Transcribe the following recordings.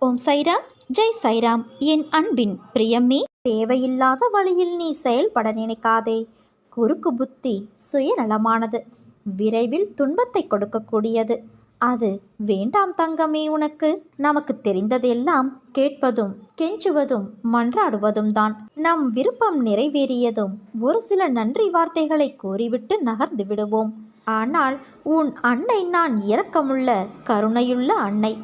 ஓம் சைராம், ஜெய் சைராம். என் அன்பின் பிரியமே, தேவையில்லாத வழியில் நீ செயல்பட நினைக்காதே. குறுக்கு புத்தி சுயநலமானது, விரைவில் துன்பத்தை கொடுக்கக்கூடியது. அது வேண்டாம் தங்கமே. நமக்கு தெரிந்ததெல்லாம் கேட்பதும் கெஞ்சுவதும் மன்றாடுவதும் தான். நம் விருப்பம் நிறைவேறியதும் ஒரு சில நன்றி வார்த்தைகளை கூறிவிட்டு நகர்ந்து விடுவோம். ஆனால் உன் அன்னை நான் இரக்கமுள்ள கருணையுள்ள அன்னை.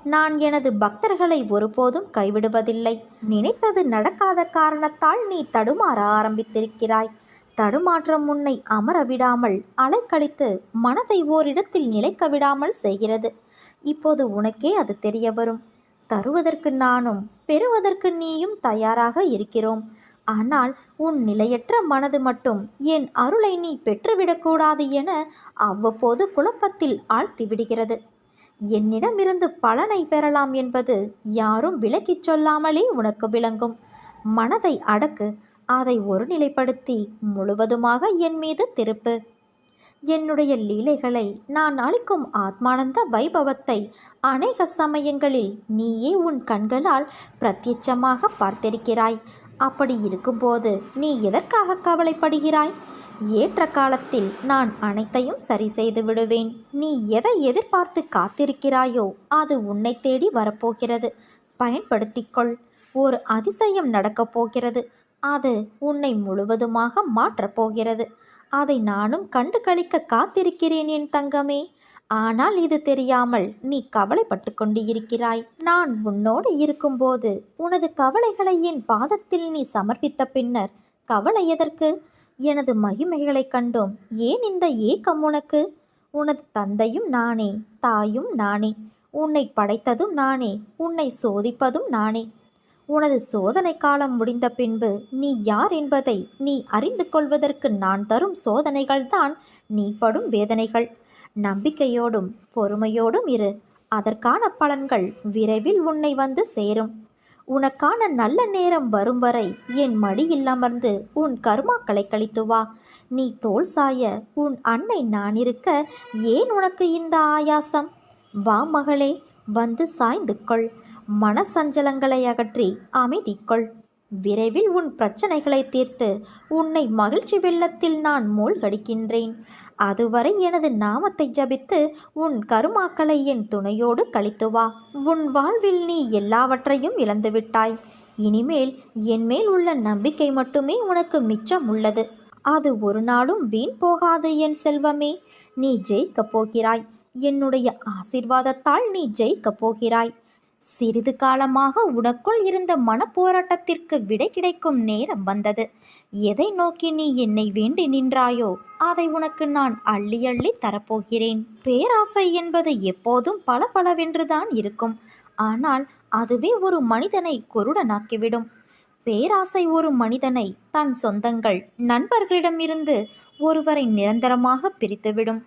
நான் எனது பக்தர்களை ஒருபோதும் கைவிடுவதில்லை. நினைத்தது நடக்காத காரணத்தால் நீ தடுமாற ஆரம்பித்திருக்கிறாய். தடுமாற்றம் உன்னை அமர விடாமல் அலைக்கழித்து மனதை ஓரிடத்தில் நிலைக்க விடாமல் செய்கிறது. இப்போது உனக்கே அது தெரிய வரும். தருவதற்கு நானும் பெறுவதற்கு நீயும் தயாராக இருக்கிறோம். ஆனால் உன் நிலையற்ற மனது மட்டும் என் அருளை நீ பெற்றுவிடக்கூடாது என அவ்வப்போது குழப்பத்தில் ஆழ்த்தி விடுகிறது. என்னிடமிருந்து பலனை பெறலாம் என்பது யாரும் விலக்கிச் சொல்லாமலே உனக்கு விளங்கும். மனதை அடக்கு. அதை ஒருநிலைப்படுத்தி முழுவதுமாக என் மீது திருப்பு. என்னுடைய லீலைகளை, நான் அளிக்கும் ஆத்மானந்த வைபவத்தை அநேக சமயங்களில் நீயே உன் கண்களால் பிரத்யட்சமாக பார்த்திருக்கிறாய். அப்படி இருக்கும்போது நீ எதற்காக கவலைப்படுகிறாய்? ஏற்ற காலத்தில் நான் அனைத்தையும் சரி செய்து விடுவேன். நீ எதை எதிர்பார்த்து காத்திருக்கிறாயோ அது உன்னை தேடி வரப்போகிறது. பயன்படுத்திக்கொள். ஒரு அதிசயம் நடக்கப் போகிறது. அது உன்னை முழுவதுமாக மாற்றப்போகிறது. அதை நானும் கண்டு களிக்க காத்திருக்கிறேன் என் தங்கமே. ஆனால் இது தெரியாமல் நீ கவலைப்பட்டு கொண்டு இருக்கிறாய். நான் உன்னோடு இருக்கும்போது உனது கவலைகளை என் பாதத்தில் நீ சமர்ப்பித்த பின்னர் கவலை எதற்கு? எனது மகிமைகளைக் கண்டோம் ஏன் இந்த ஏக்கம் உனக்கு? உனது தந்தையும் நானே, தாயும் நானே. உன்னை படைத்ததும் நானே, உன்னை சோதிப்பதும் நானே. உனது சோதனை காலம் முடிந்த பின்பு நீ யார் என்பதை நீ அறிந்து கொள்வதற்கு நான் தரும் சோதனைகள்தான் நீ படும் வேதனைகள். நம்பிக்கையோடும் பொறுமையோடும் இரு. அதற்கான பலன்கள் விரைவில் உன்னை வந்து சேரும். உனக்கான நல்ல நேரம் வரும் வரை என் மடியில் அமர்ந்து உன் கர்மாக்களை கழித்து வா. நீ தோல் சாய உன் அன்னை நான் இருக்க ஏன் உனக்கு இந்த ஆயாசம்? வா மகளே, வந்து சாய்ந்து கொள். மனசஞ்சலங்களை அகற்றி அமைதிக்கொள். விரைவில் உன் பிரச்சனைகளை தீர்த்து உன்னை மகிழ்ச்சி வெள்ளத்தில் நான் மூழ்கடிக்கின்றேன். அதுவரை எனது நாமத்தை ஜபித்து உன் கருமாக்களை என் துணையோடு கழித்து வா. உன் வாழ்வில் நீ எல்லாவற்றையும் இழந்துவிட்டாய். இனிமேல் என்மேல் உள்ள நம்பிக்கை மட்டுமே உனக்கு மிச்சம் உள்ளது. அது ஒரு நாளும் வீண் போகாது என் செல்வமே. நீ ஜெயிக்கப் போகிறாய். என்னுடைய ஆசீர்வாதத்தால் நீ ஜெயிக்கப் போகிறாய். சிறிது காலமாக உனக்குள் இருந்த மனப்போராட்டத்திற்கு விடை கிடைக்கும் நேரம் வந்தது. எதை நோக்கி நீ என்னை வேண்டி நின்றாயோ அதை உனக்கு நான் அள்ளி அள்ளி தரப்போகிறேன். பேராசை என்பது எப்போதும் பளபளவென்றுதான் இருக்கும். ஆனால் அதுவே ஒரு மனிதனை குருடனாக்கிவிடும். பேராசை ஒரு மனிதனை தன் சொந்தங்கள் நண்பர்களிடமிருந்து ஒருவரை நிரந்தரமாக பிரித்துவிடும்.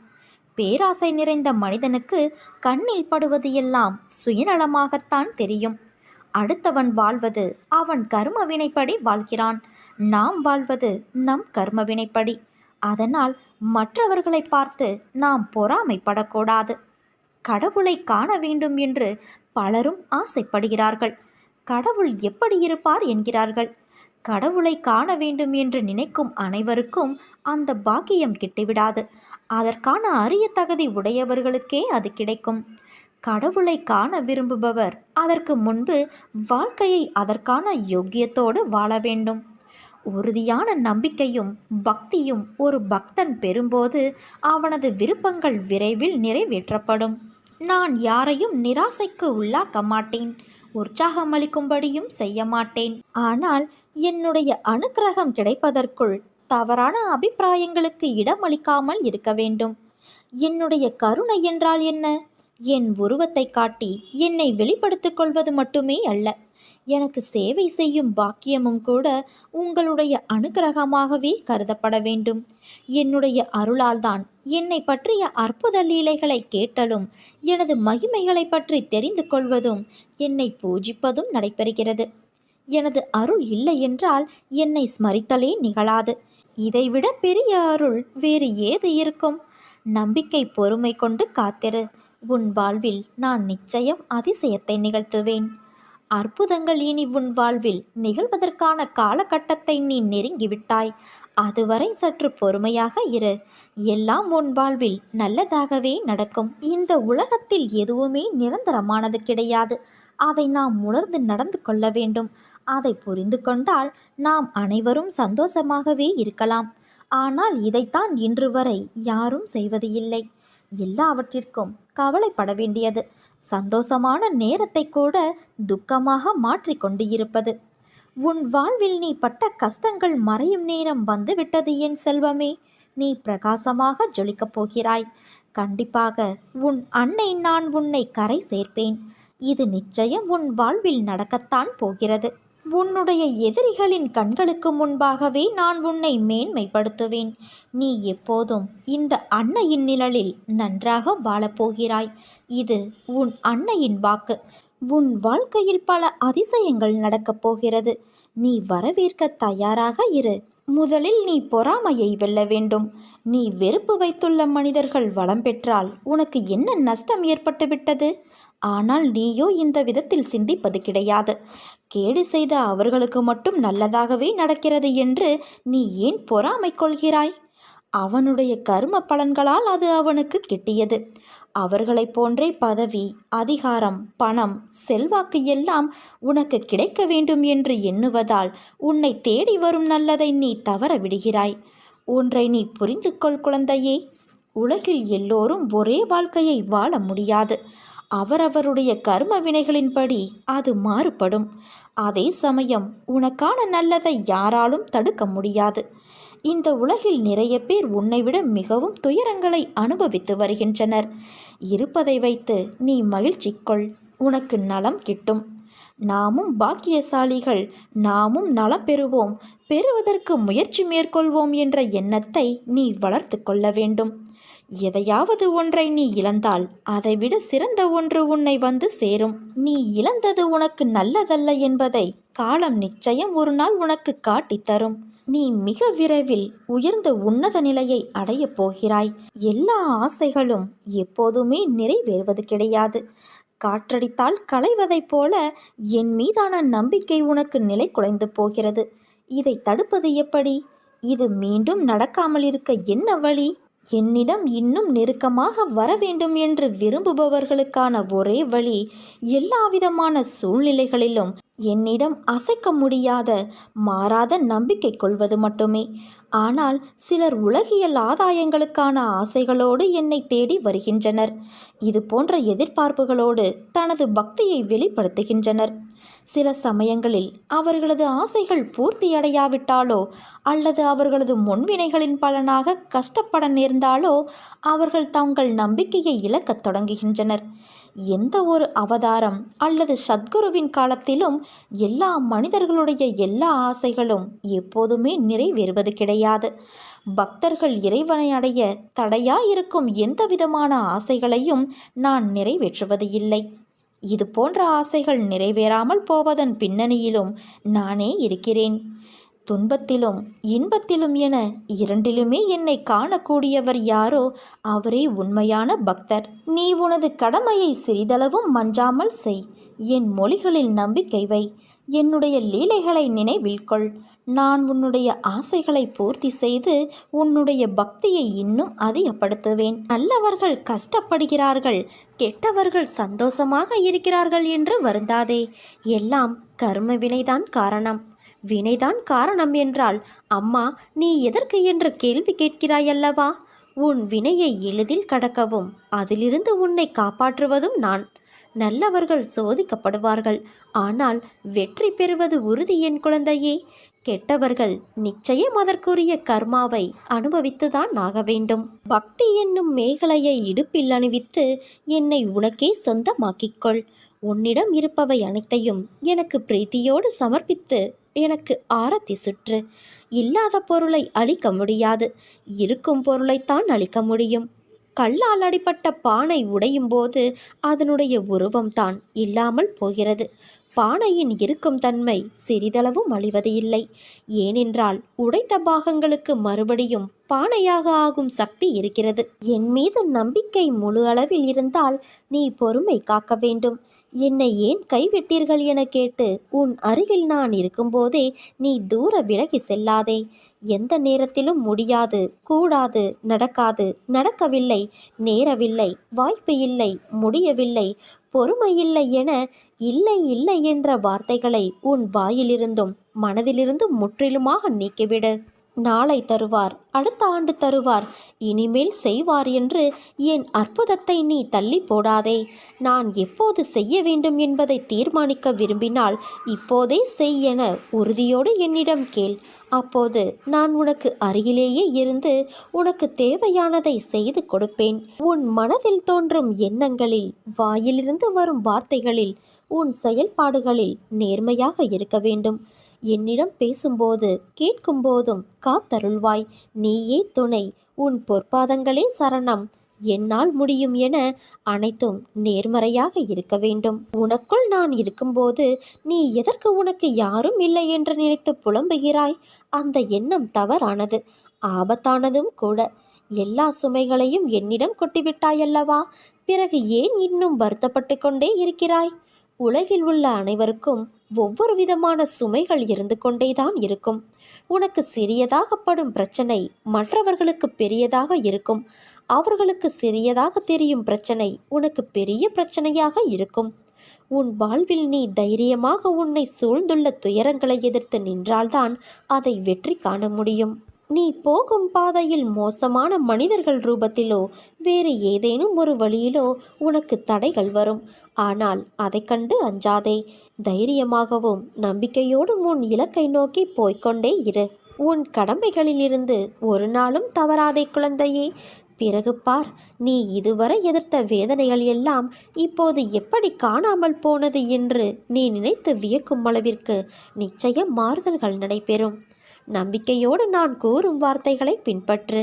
பேராசை நிறைந்த மனிதனுக்கு கண்ணில் படுவது எல்லாம் சுயநலமாகத்தான் தெரியும். அடுத்தவன் வாழ்வது அவன் கர்ம வினைப்படி வாழ்கிறான். நாம் வாழ்வது நம் கர்ம வினைப்படி. அதனால் மற்றவர்களை பார்த்து நாம் பொறாமைப்படக்கூடாது. கடவுளை காண வேண்டும் என்று பலரும் ஆசைப்படுகிறார்கள். கடவுள் எப்படி இருப்பார் என்கிறார்கள். கடவுளை காண வேண்டும் என்று நினைக்கும் அனைவருக்கும் அந்த பாக்கியம் கிட்டிவிடாது. அதற்கான அரிய தகுதி உடையவர்களுக்கே அது கிடைக்கும். கடவுளை காண விரும்புபவர் அதற்கு முன்பு வாழ்க்கையை அதற்கான யோக்கியத்தோடு வாழ வேண்டும். உறுதியான நம்பிக்கையும் பக்தியும் ஒரு பக்தன் பெறும்போது அவனது விருப்பங்கள் விரைவில் நிறைவேற்றப்படும். நான் யாரையும் நிராசைக்கு உள்ளாக்க மாட்டேன். உற்சாகமளிக்கும்படியும் செய்ய மாட்டேன். ஆனால் என்னுடைய அனுக்கிரகம் கிடைப்பதற்குள் தவறான அபிப்பிராயங்களுக்கு இடமளிக்காமல் இருக்க வேண்டும். என்னுடைய கருணை என்றால் என்ன? என் உருவத்தை காட்டி என்னை வெளிப்படுத்திக் கொள்வது மட்டுமே அல்ல. எனக்கு சேவை செய்யும் பாக்கியமும் கூட உங்களுடைய அனுக்கிரகமாகவே கருதப்பட வேண்டும். என்னுடைய அருளால்தான் என்னை பற்றிய அற்புத லீலைகளை கேட்டலும் எனது மகிமைகளை பற்றி தெரிந்து கொள்வதும் என்னை பூஜிப்பதும் நடைபெறுகிறது. எனது அருள் இல்லை என்றால் என்னை ஸ்மரித்தலே நிகழாது. இதைவிட பெரிய அருள் வேறு ஏது இருக்கும்? நம்பிக்கை பொறுமை கொண்டு காத்திரு. உன் வாழ்வில் நான் நிச்சயம் அதிசயத்தை நிகழ்த்துவேன். அற்புதங்கள் இனி உன் வாழ்வில் நிகழ்வதற்கான காலகட்டத்தை நீ நெருங்கிவிட்டாய். அதுவரை சற்று பொறுமையாக இரு. எல்லாம் உன் வாழ்வில் நல்லதாகவே நடக்கும். இந்த உலகத்தில் எதுவுமே நிரந்தரமானது கிடையாது. அதை நாம் உணர்ந்து நடந்து கொள்ள வேண்டும். அதை புரிந்து கொண்டால் நாம் அனைவரும் சந்தோஷமாகவே இருக்கலாம். ஆனால் இதைத்தான் இன்று வரை யாரும் செய்வது இல்லை. எல்லாவற்றிற்கும் கவலைப்பட வேண்டியது, சந்தோஷமான நேரத்தை கூட துக்கமாக மாற்றிக்கொண்டு இருப்பது. உன் வாழ்வில் நீ பட்ட கஷ்டங்கள் மறையும் நேரம் வந்துவிட்டது என் செல்வமே. நீ பிரகாசமாக ஜொலிக்கப் போகிறாய். கண்டிப்பாக உன் அன்னை நான் உன்னை கரை சேர்ப்பேன். இது நிச்சயம் உன் வாழ்வில் நடக்கத்தான் போகிறது. உன்னுடைய எதிரிகளின் கண்களுக்கு முன்பாகவே நான் உன்னை மேன்மைப்படுத்துவேன். நீ எப்போதும் இந்த அன்னையின் நிழலில் நன்றாக வாழப்போகிறாய். இது உன் அன்னையின் வாக்கு. உன் வாழ்க்கையில் பல அதிசயங்கள் நடக்கப் போகிறது. நீ வரவேற்க தயாராக இரு. முதலில் நீ பொறாமையை வெல்ல வேண்டும். நீ வெறுப்பு வைத்துள்ள மனிதர்கள் வளம் பெற்றால் உனக்கு என்ன நஷ்டம் ஏற்பட்டுவிட்டது? ஆனால் நீயோ இந்த விதத்தில் சிந்திப்பது கிடையாது. கேடு செய்த அவர்களுக்கு மட்டும் நல்லதாகவே நடக்கிறது என்று நீ ஏன் பொறாமை கொள்கிறாய்? அவனுடைய கர்ம பலன்களால் அது அவனுக்கு கிட்டியது. அவர்களைப் போன்றே பதவி, அதிகாரம், பணம், செல்வாக்கு எல்லாம் உனக்கு கிடைக்க வேண்டும் என்று எண்ணுவதால் உன்னை தேடி வரும் நல்லதை நீ தவற விடுகிறாய். ஒன்றை நீ புரிந்து கொள் குழந்தையே. உலகில் எல்லோரும் ஒரே வாழ்க்கையை வாழ முடியாது. அவரவருடைய கர்ம வினைகளின்படி அது மாறுபடும். அதே சமயம் உனக்கான நல்லதை யாராலும் தடுக்க முடியாது. இந்த உலகில் நிறைய பேர் உன்னை விட மிகவும் துயரங்களை அனுபவித்து வருகின்றனர். இருப்பதை வைத்து நீ மகிழ்ச்சி கொள். உனக்கு நலம் கிட்டும். நாமும் பாக்கியசாலிகள். நாமும் நலம் பெறுவோம். பெறுவதற்கு முயற்சி மேற்கொள்வோம் என்ற எண்ணத்தை நீ வளர்த்து கொள்ள வேண்டும். எதையாவது ஒன்றை நீ இழந்தால் அதைவிட சிறந்த ஒன்று உன்னை வந்து சேரும். நீ இழந்தது உனக்கு நல்லதல்ல என்பதை காலம் நிச்சயம் ஒரு நாள் உனக்கு காட்டித்தரும். நீ மிக விரைவில் உயர்ந்த உன்னத நிலையை அடையப் போகிறாய். எல்லா ஆசைகளும் எப்போதுமே நிறைவேறுவது கிடையாது. காற்றடித்தால் களைவதைப் போல என் மீதான நம்பிக்கை உனக்கு நிலை குலைந்து போகிறது. இதை தடுப்பது எப்படி? இது மீண்டும் நடக்காமல் இருக்க என்ன வழி? என்னிடம் இன்னும் நெருக்கமாக வர வேண்டும் என்று விரும்புபவர்களுக்கான ஒரே வழி எல்லாவிதமான சூழ்நிலைகளிலும் என்னிடம் அசைக்க முடியாத மாறாத நம்பிக்கை கொள்வது மட்டுமே. ஆனால் சிலர் உலகியல் ஆதாயங்களுக்கான ஆசைகளோடு என்னை தேடி வருகின்றனர். இது போன்ற எதிர்பார்ப்புகளோடு தனது பக்தியை வெளிப்படுத்துகின்றனர். சில சமயங்களில் அவர்களது ஆசைகள் பூர்த்தியடையாவிட்டாலோ அல்லது அவர்களது முன்வினைகளின் பலனாக கஷ்டப்பட நேர்ந்தாலோ அவர்கள் தங்கள் நம்பிக்கையை இழக்கத் தொடங்குகின்றனர். எந்த ஒரு அவதாரம் அல்லது சத்குருவின் காலத்திலும் எல்லா மனிதர்களுடைய எல்லா ஆசைகளும் எப்போதுமே நிறைவேறுவது கிடையாது. பக்தர்கள் இறைவனை அடைய தடையாயிருக்கும் எந்த விதமான ஆசைகளையும் நான் நிறைவேற்றுவது இல்லை. இது போன்ற ஆசைகள் நிறைவேறாமல் போவதன் பின்னணியிலும் நானே இருக்கிறேன். துன்பத்திலும் இன்பத்திலும் என இரண்டிலுமே என்னை காணக்கூடியவர் யாரோ அவரே உண்மையான பக்தர். நீ உனது கடமையை சிறிதளவும் மஞ்சாமல் செய். என் மொழிகளில் நம்பிக்கை வை. என்னுடைய லீலைகளை நினைவில் கொள். நான் உன்னுடைய ஆசைகளை பூர்த்தி செய்து உன்னுடைய பக்தியை இன்னும் அதிகப்படுத்துவேன். நல்லவர்கள் கஷ்டப்படுகிறார்கள், கெட்டவர்கள் சந்தோஷமாக இருக்கிறார்கள் என்று வருந்தாதே. எல்லாம் கர்ம வினைதான் காரணம். வினைதான் காரணம் என்றால் அம்மா நீ எதற்கு என்று கேள்வி கேட்கிறாயல்லவா? உன் வினையை எளிதில் கடக்கவும் அதிலிருந்து உன்னை காப்பாற்றுவதும் நான். நல்லவர்கள் சோதிக்கப்படுவார்கள், ஆனால் வெற்றி பெறுவது உறுதி என் குழந்தையே. கெட்டவர்கள் நிச்சயம் அதற்குரிய கர்மாவை அனுபவித்துதான் ஆக வேண்டும். பக்தி என்னும் மேகலையை இடுப்பில் அணிவித்து என்னை உனக்கே சொந்தமாக்கிக்கொள். உன்னிடம் இருப்பவை அனைத்தையும் எனக்கு பிரீத்தியோடு சமர்ப்பித்து எனக்கு ஆரத்தி சுற்று. இல்லாத பொருளை அழிக்க முடியாது, இருக்கும் பொருளைத்தான் அழிக்க முடியும். கல்லால் அடிப்பட்ட பானை உடையும் போது அதனுடைய உருவம்தான் இல்லாமல் போகிறது. பானையின் இருக்கும் தன்மை சிறிதளவும் அழிவது இல்லை. ஏனென்றால் உடைத்த பாகங்களுக்கு மறுபடியும் பானையாக ஆகும் சக்தி இருக்கிறது. என் மீது நம்பிக்கை முழு அளவில் இருந்தால் நீ பொறுமை காக்க வேண்டும். என்னை ஏன் கைவிட்டீர்கள் என கேட்டு உன் அருகில் நான் இருக்கும்போதே நீ தூர விலகி செல்லாதே. எந்த நேரத்திலும் முடியாது, கூடாது, நடக்காது, நடக்கவில்லை, நேரவில்லை, வாய்ப்பு இல்லை, முடியவில்லை, பொறுமை இல்லை என இல்லை இல்லை என்ற வார்த்தைகளை உன் வாயிலிருந்தும் மனதிலிருந்தும் முற்றிலுமாக நீக்கிவிடு. நாளை தருவார், அடுத்த ஆண்டு தருவார், இனிமேல் செய்வார் என்று என் அற்புதத்தை நீ தள்ளி போடாதே. நான் எப்போது செய்ய வேண்டும் என்பதை தீர்மானிக்க விரும்பினால் இப்போதே செய் என உறுதியோடு என்னிடம் கேள். அப்போது நான் உனக்கு அருகிலேயே இருந்து உனக்கு தேவையானதை செய்து கொடுப்பேன். உன் மனதில் தோன்றும் எண்ணங்களில், வாயிலிருந்து வரும் வார்த்தைகளில், உன் செயல்பாடுகளில் நேர்மையாக இருக்க வேண்டும். என்னிடம் பேசும்போது கேட்கும்போதும் காத்தருள்வாய். நீயே துணை, உன் பொற்பாதங்களே சரணம், என்னால் முடியும் என அனைத்தும் நேர்மறையாக இருக்க வேண்டும். உனக்குள் நான் இருக்கும்போது நீ எதற்கு உனக்கு யாரும் இல்லை என்று நினைத்து புலம்புகிறாய்? அந்த எண்ணம் தவறானது, ஆபத்தானதும் கூட. எல்லா சுமைகளையும் என்னிடம் கொட்டிவிட்டாயல்லவா? பிறகு ஏன் இன்னும் வருத்தப்பட்டு கொண்டே இருக்கிறாய்? உலகில் உள்ள அனைவருக்கும் ஒவ்வொரு விதமான சுமைகள் இருந்து கொண்டேதான் இருக்கும். உனக்கு சிறியதாகப்படும் பிரச்சனை மற்றவர்களுக்கு பெரியதாக இருக்கும். அவர்களுக்கு சிறியதாக தெரியும் பிரச்சனை உனக்கு பெரிய பிரச்சனையாக இருக்கும். உன் வாழ்வில் நீ தைரியமாக உன்னை சூழ்ந்துள்ள துயரங்களை எதிர்த்து நின்றால்தான் அதை வெற்றி காண முடியும். நீ போகும் பாதையில் மோசமான மனிதர்கள் ரூபத்திலோ வேறு ஏதேனும் ஒரு வழியிலோ உனக்கு தடைகள் வரும். ஆனால் அதை கண்டு அஞ்சாதே. தைரியமாகவும் நம்பிக்கையோடும் உன் இலக்கை நோக்கி போய்கொண்டே இரு. உன் கடமைகளிலிருந்து ஒரு நாளும் தவறாதே குழந்தையே. பிறகு பார், நீ இதுவரை எதிர்த்த வேதனைகள் எல்லாம் இப்போது எப்படி காணாமல் போனது என்று நீ நினைத்து வியக்கும் அளவிற்கு நிச்சயம் மாறுதல்கள் நடைபெறும். நம்பிக்கையோடு நான் கூறும் வார்த்தைகளை பின்பற்று.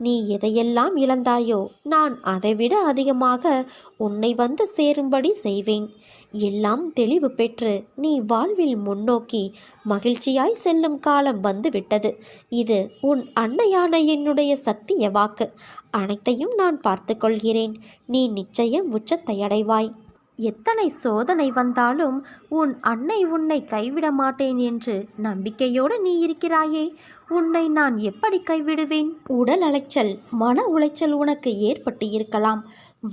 நீ எதையெல்லாம் இழந்தாயோ நான் அதைவிட அதிகமாக உன்னை வந்து சேரும்படி செய்வேன். எல்லாம் தெளிவு பெற்று நீ வாழ்வில் முன்னோக்கி மகிழ்ச்சியாய் செல்லும் காலம் வந்துவிட்டது. இது உன் அன்னையான என்னுடைய சத்திய வாக்கு. அனைத்தையும் நான் பார்த்து கொள்கிறேன். நீ நிச்சயம் உச்சத்தை அடைவாய். எத்தனை சோதனை வந்தாலும் உன் அன்னை உன்னை கைவிட மாட்டேன் என்று நம்பிக்கையோடு நீ இருக்கிறாயே, உன்னை நான் எப்படி கைவிடுவேன்? உடல் அலைச்சல், மன உளைச்சல் உனக்கு ஏற்பட்டு இருக்கலாம்.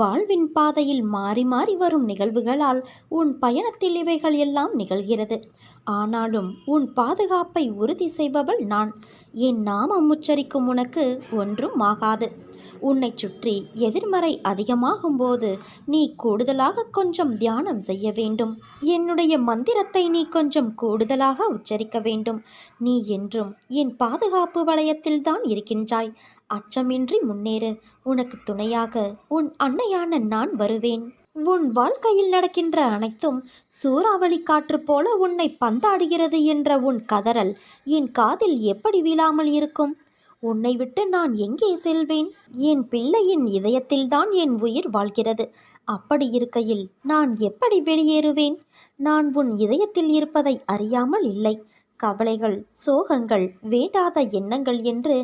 வாழ்வின் பாதையில் மாறி மாறி வரும் நிகழ்வுகளால் உன் பயணத்தில் இவைகள் எல்லாம் நிகழ்கிறது. ஆனாலும் உன் பாதுகாப்பை உறுதி செய்பவள் நான். என் நாமம் உச்சரிக்கும் உனக்கு ஒன்றும் ஆகாது. உன்னை சுற்றி எதிர்மறை அதிகமாகும் போது நீ கூடுதலாக கொஞ்சம் தியானம் செய்ய வேண்டும். என்னுடைய மந்திரத்தை நீ கொஞ்சம் கூடுதலாக உச்சரிக்க வேண்டும். நீ என்றும் என் பாதுகாப்பு வளையத்தில்தான் இருக்கின்றாய். அச்சமின்றி முன்னேறு. உனக்கு துணையாக உன் அன்னையான நான் வருவேன். உன் வாழ்க்கையில் நடக்கின்ற அனைத்தும் சூறாவளி காற்று போல உன்னை பந்தாடுகிறது என்ற உன் கதறல் என் காதில் எப்படி விழாமல் இருக்கும்? உன்னை விட்டு நான் எங்கே செல்வேன்? என் பிள்ளையின் இதயத்தில்தான் என் உயிர் வாழ்கிறது. அப்படி இருக்கையில் நான் எப்படி வெளியேறுவேன்? நான் உன் இதயத்தில் இருப்பதை அறியாமல் இல்லை. கவலைகள், சோகங்கள், வேண்டாத எண்ணங்கள் என்று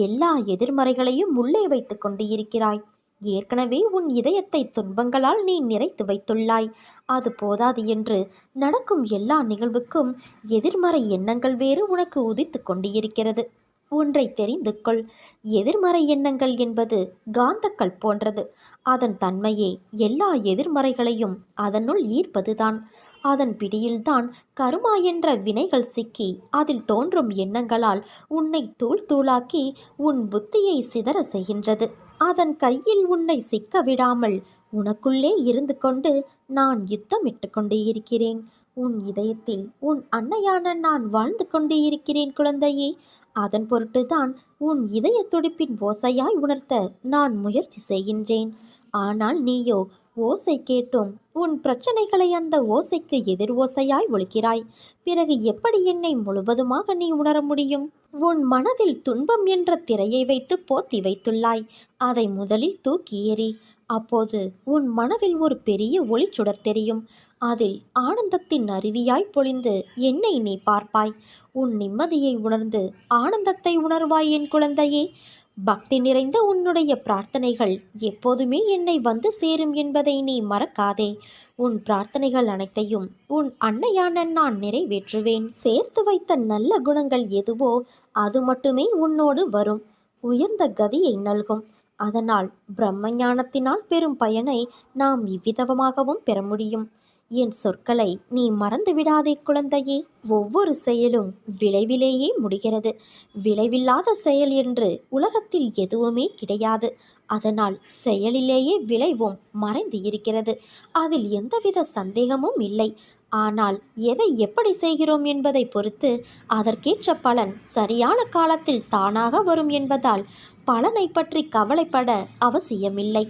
எல்லா எதிர்மறைகளையும் உள்ளே வைத்து கொண்டு இருக்கிறாய். ஏற்கனவே உன் இதயத்தை துன்பங்களால் நீ நிறைத்து வைத்துள்ளாய். அது போதாது என்று நடக்கும் எல்லா நிகழ்வுக்கும் எதிர்மறை எண்ணங்கள் வேறு உனக்கு உதித்து கொண்டு இருக்கிறது. ஒன்றை தெரிந்து கொள். எதிர்மறை எண்ணங்கள் என்பது காந்தக்கல் போன்றது. அதன் தன்மையே எல்லா எதிர்மறைகளையும் அதனுள் ஈர்ப்பதுதான். அதன் பிடியில்தான் கருமா என்ற வினைகள் சிக்கி அதில் தோன்றும் எண்ணங்களால் உன்னை தூள் தூளாக்கி உன் புத்தியை சிதற செய்கின்றது. அதன் கையில் உன்னை சிக்க விடாமல் உனக்குள்ளே இருந்து கொண்டு நான் யுத்தமிட்டு கொண்டு இருக்கிறேன். உன் இதயத்தில் உன் அன்னையான நான் வாழ்ந்து கொண்டு இருக்கிறேன் குழந்தையே. அதன் பொருட்டுதான் உன் இதய துடிப்பின் ஓசையாய் உணர்த்த நான் முயற்சி செய்கின்றேன். ஆனால் நீயோ ஓசை கேட்டும் உன் பிரச்சனைகளை அந்த ஓசைக்கு எதிர் ஓசையாய் ஒலிக்கிறாய். பிறகு எப்படி என்னை முழுவதுமாக நீ உணர முடியும்? உன் மனதில் துன்பம் என்ற திரையை வைத்து போத்தி வைத்துள்ளாய். அதை முதலில் தூக்கி எறி. அப்போது உன் மனதில் ஒரு பெரிய ஒளிச்சுடர் தெரியும். அதில் ஆனந்தத்தின் அருவியாய் பொழிந்து என்னை நீ பார்ப்பாய். உன் நிம்மதியை உணர்ந்து ஆனந்தத்தை உணர்வாய் என் குழந்தையே. பக்தி நிறைந்த உன்னுடைய பிரார்த்தனைகள் எப்போதுமே என்னை வந்து சேரும் என்பதை நீ மறக்காதே. உன் பிரார்த்தனைகள் அனைத்தையும் உன் அன்னையான நான் நிறைவேற்றுவேன். சேர்த்து வைத்த நல்ல குணங்கள் எதுவோ அது மட்டுமே உன்னோடு வரும். உயர்ந்த கதியை நல்கும். அதனால் பிரம்ம ஞானத்தினால் பெறும் பயனை நாம் இவ்விதமாகவும் பெற முடியும். என் சொற்களை நீ மறந்து விடாதே குழந்தையே. ஒவ்வொரு செயலும் விளைவிலேயே முடிகிறது. விளைவில்லாத செயல் என்று உலகத்தில் எதுவுமே கிடையாது. அதனால் செயலிலேயே விளைவும் மறைந்து இருக்கிறது. அதில் எந்தவித சந்தேகமும் இல்லை. ஆனால் எதை எப்படி செய்கிறோம் என்பதை பொறுத்து அதற்கேற்ற பலன் சரியான காலத்தில் தானாக வரும் என்பதால் பலனை பற்றி கவலைப்பட அவசியமில்லை.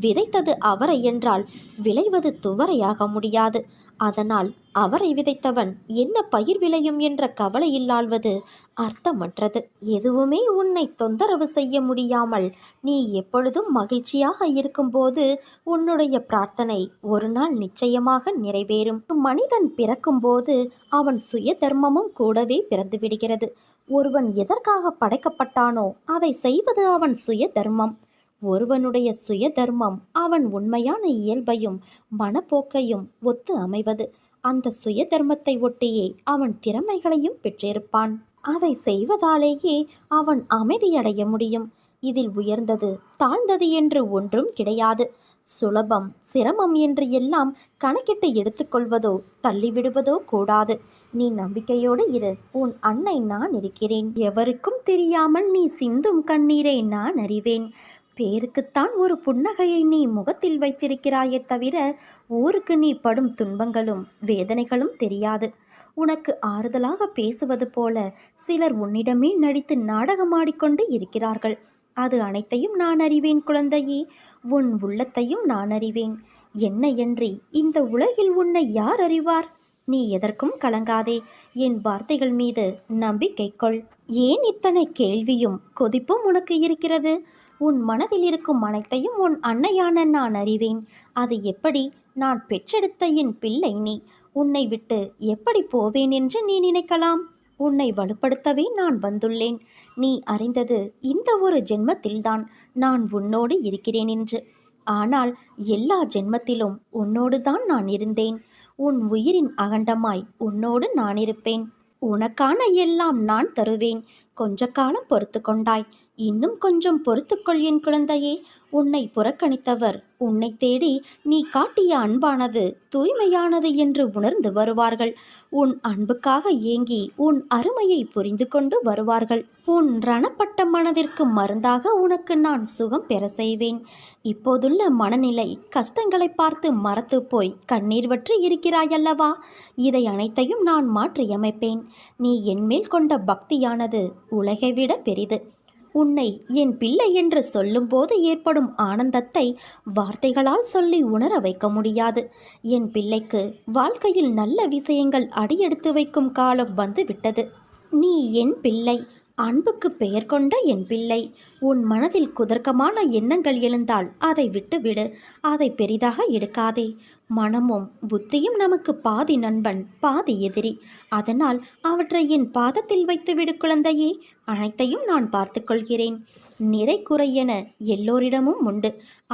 விதைத்தது அவரை என்றால் விளைவது துவரையாக முடியாது. அதனால் அவரை விதைத்தவன் என்ன பயிர் விளையும் என்ற கவலை இல்லாள்வது அர்த்தமற்றது. எதுவுமே உன்னை தொந்தரவு செய்ய முடியாமல் நீ எப்பொழுதும் மகிழ்ச்சியாக இருக்கும்போது உன்னுடைய பிரார்த்தனை ஒரு நாள் நிச்சயமாக நிறைவேறும். மனிதன் பிறக்கும்போது அவன் சுய தர்மமும் கூடவே பிறந்து விடுகிறது. ஒருவன் எதற்காக படைக்கப்பட்டானோ அதை செய்வது அவன் சுய தர்மம். ஒருவனுடைய சுய தர்மம் அவன் உண்மையான இயல்பையும் மனப்போக்கையும் ஒத்து அமைவது. அந்த சுய தர்மத்தை ஒட்டியே அவன் திறமைகளையும் பெற்றிருப்பான். அதை செய்வதாலேயே அவன் அமைதியடைய முடியும். இதில் உயர்ந்தது தாழ்ந்தது என்று ஒன்றும் கிடையாது. சுலபம் சிரமம் என்று எல்லாம் கணக்கிட்டு எடுத்துக்கொள்வதோ தள்ளிவிடுவதோ கூடாது. நீ நம்பிக்கையோடு இரு. உன் அன்னை நான் இருக்கிறேன். எவருக்கும் தெரியாமல் நீ சிந்தும் கண்ணீரை நான் அறிவேன். பேருக்குத்தான் ஒரு புன்னகையை நீ முகத்தில் வைத்திருக்கிறாயே தவிர ஊருக்கு நீ படும் துன்பங்களும் வேதனைகளும் தெரியாது. உனக்கு ஆறுதலாக பேசுவது போல சிலர் உன்னிடமே நடித்து நாடகமாடிக்கொண்டு இருக்கிறார்கள். அது அனைத்தையும் நான் அறிவேன் குழந்தையே. உன் உள்ளத்தையும் நான் அறிவேன். என்னையன்றி இந்த உலகில் உன்னை யார் அறிவார்? நீ எதற்கும் கலங்காதே. என் வார்த்தைகள் மீது நம்பிக்கை கொள். ஏன் இத்தனை கேள்வியும் கொதிப்பும் உனக்கு இருக்கிறது? உன் மனதில் இருக்கும் அனைத்தையும் உன் அன்னையான நான் அறிவேன். அது எப்படி? நான் பெற்றெடுத்த என் பிள்ளை நீ. உன்னை விட்டு எப்படி போவேன் என்று நீ நினைக்கலாம்? உன்னை வலுப்படுத்தவே நான் வந்துள்ளேன். நீ அறிந்தது இந்த ஒரு ஜென்மத்தில்தான் நான் உன்னோடு இருக்கிறேன் என்று. ஆனால் எல்லா ஜென்மத்திலும் உன்னோடு தான் நான் இருந்தேன். உன் உயிரின் அகண்டமாய் உன்னோடு நான் இருப்பேன். உனக்கான எல்லாம் நான் தருவேன். கொஞ்ச காலம் பொறுத்து கொண்டாய். இன்னும் கொஞ்சம் பொறுத்துக்கொள் என் குழந்தையே. உன்னை புறக்கணித்தவர் உன்னை தேடி நீ காட்டிய அன்பானது தூய்மையானது என்று உணர்ந்து வருவார்கள். உன் அன்புக்காக ஏங்கி உன் அருமையை புரிந்து கொண்டு வருவார்கள். உன் ரணப்பட்ட மனதிற்கு மருந்தாக உனக்கு நான் சுகம் பெற செய்வேன். இப்போதுள்ள மனநிலை கஷ்டங்களை பார்த்து மறத்து போய் கண்ணீர் வற்றி இருக்கிறாயல்லவா? இதை அனைத்தையும் நான் மாற்றியமைப்பேன். நீ என்மேல் கொண்ட பக்தியானது உலகை விட பெரிது. உன்னை என் பிள்ளை என்று சொல்லும்போது ஏற்படும் ஆனந்தத்தை வார்த்தைகளால் சொல்லி உணர வைக்க முடியாது. என் பிள்ளைக்கு வாழ்க்கையில் நல்ல விஷயங்கள் அடியெடுத்து வைக்கும் காலம் வந்துவிட்டது. நீ என் பிள்ளை. அன்புக்கு பெயர் கொண்ட என் பிள்ளை. உன் மனதில் குதர்க்கமான எண்ணங்கள் எழுந்தால் அதை விட்டுவிடு. அதை பெரிதாக எடுக்காதே. மனமும் புத்தியும் நமக்கு பாதி நண்பன் பாதி எதிரி. அதனால் அவற்றை என் பாதத்தில் வைத்துவிடு குழந்தையே. அனைத்தையும் நான் பார்த்து கொள்கிறேன். நிறை குறை என எல்லோரிடமும் உண்டு.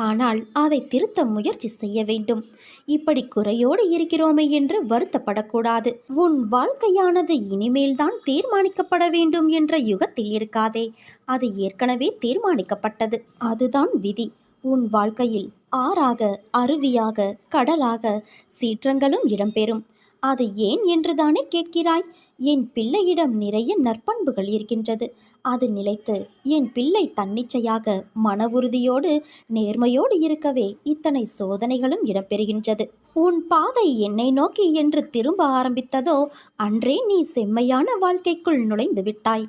ஆனால் அதை திருத்த முயற்சி செய்ய வேண்டும். இப்படி குறையோடு இருக்கிறோமே என்று வருத்தப்படக்கூடாது. உன் வாழ்க்கையானது இனிமேல்தான் தீர்மானிக்கப்பட வேண்டும் என்ற யுகத்தில் இருக்காதே. அது ஏற்கனவே தீர்மானிக்கப்பட்டது. அதுதான் விதி. உன் வாழ்க்கையில் ஆறாக அருவியாக கடலாக சீற்றங்களும் இடம்பெறும். அது ஏன் என்றுதானே கேட்கிறாய்? என் பிள்ளையிடம் நிறைய நற்பண்புகள் இருக்கின்றது. அது நிலைத்து என் பிள்ளை தன்னிச்சையாக மன உறுதியோடு நேர்மையோடு இருக்கவே இத்தனை சோதனைகளும் இடம்பெறுகின்றது. உன் பாதை என்னை நோக்கி என்று திரும்ப ஆரம்பித்ததோ அன்றே நீ செம்மையான வாழ்க்கைக்குள் நுழைந்து விட்டாய்.